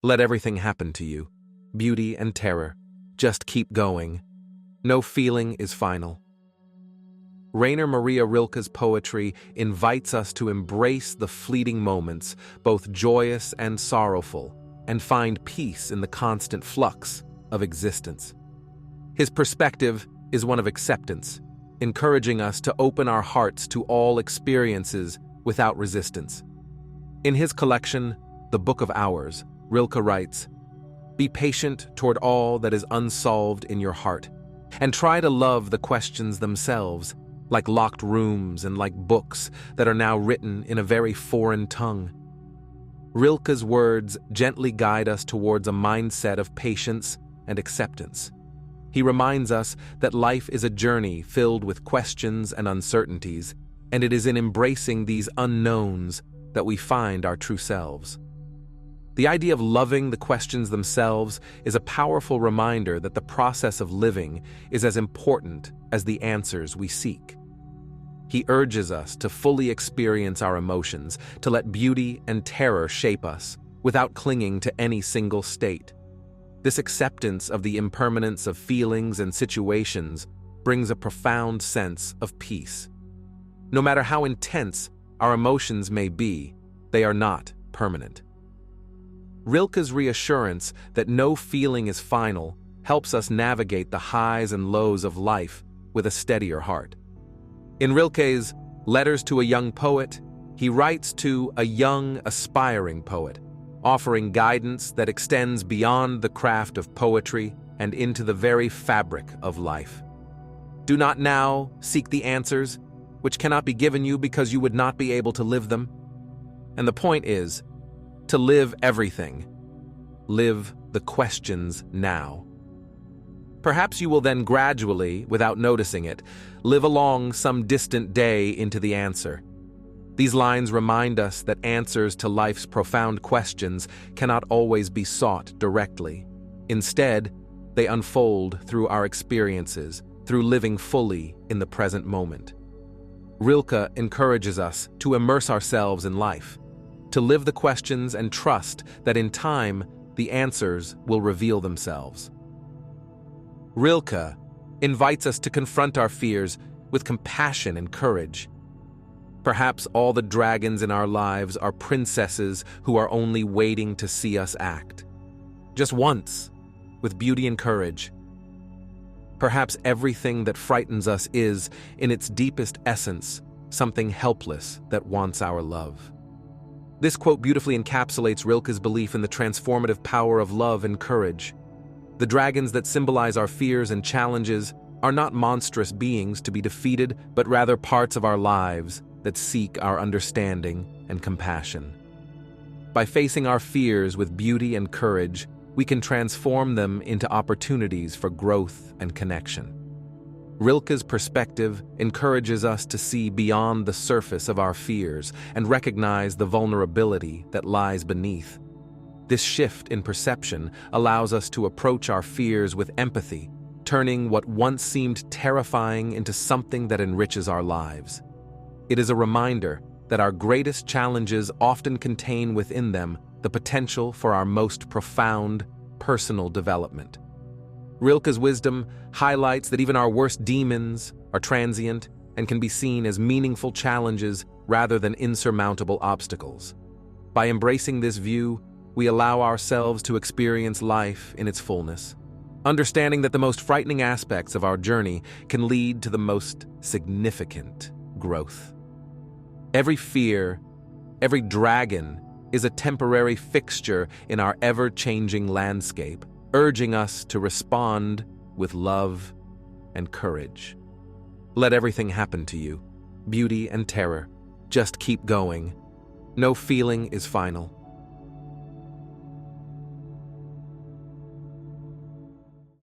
Let everything happen to you. Beauty and terror. Just keep going. No feeling is final. Rainer Maria Rilke's poetry invites us to embrace the fleeting moments, both joyous and sorrowful, and find peace in the constant flux of existence. His perspective is one of acceptance, encouraging us to open our hearts to all experiences without resistance. In his collection, The Book of Hours, Rilke writes, "Be patient toward all that is unsolved in your heart, and try to love the questions themselves, like locked rooms and like books that are now written in a very foreign tongue." Rilke's words gently guide us towards a mindset of patience and acceptance. He reminds us that life is a journey filled with questions and uncertainties, and it is in embracing these unknowns that we find our true selves. The idea of loving the questions themselves is a powerful reminder that the process of living is as important as the answers we seek. He urges us to fully experience our emotions, to let beauty and terror shape us, without clinging to any single state. This acceptance of the impermanence of feelings and situations brings a profound sense of peace. No matter how intense our emotions may be, they are not permanent. Rilke's reassurance that no feeling is final helps us navigate the highs and lows of life with a steadier heart. In Rilke's Letters to a Young Poet, he writes to a young, aspiring poet, offering guidance that extends beyond the craft of poetry and into the very fabric of life. Do not now seek the answers, which cannot be given you because you would not be able to live them. And the point is, to live everything. Live the questions now. Perhaps you will then gradually, without noticing it, live along some distant day into the answer. These lines remind us that answers to life's profound questions cannot always be sought directly. Instead, they unfold through our experiences, through living fully in the present moment. Rilke encourages us to immerse ourselves in life, to live the questions and trust that in time the answers will reveal themselves. Rilke invites us to confront our fears with compassion and courage. Perhaps all the dragons in our lives are princesses who are only waiting to see us act. Just once, with beauty and courage. Perhaps everything that frightens us is, in its deepest essence, something helpless that wants our love. This quote beautifully encapsulates Rilke's belief in the transformative power of love and courage. The dragons that symbolize our fears and challenges are not monstrous beings to be defeated, but rather parts of our lives that seek our understanding and compassion. By facing our fears with beauty and courage, we can transform them into opportunities for growth and connection. Rilke's perspective encourages us to see beyond the surface of our fears and recognize the vulnerability that lies beneath. This shift in perception allows us to approach our fears with empathy, turning what once seemed terrifying into something that enriches our lives. It is a reminder that our greatest challenges often contain within them the potential for our most profound personal development. Rilke's wisdom highlights that even our worst demons are transient and can be seen as meaningful challenges rather than insurmountable obstacles. By embracing this view, we allow ourselves to experience life in its fullness, understanding that the most frightening aspects of our journey can lead to the most significant growth. Every fear, every dragon is a temporary fixture in our ever-changing landscape, urging us to respond with love and courage. Let everything happen to you, beauty and terror. Just keep going. No feeling is final.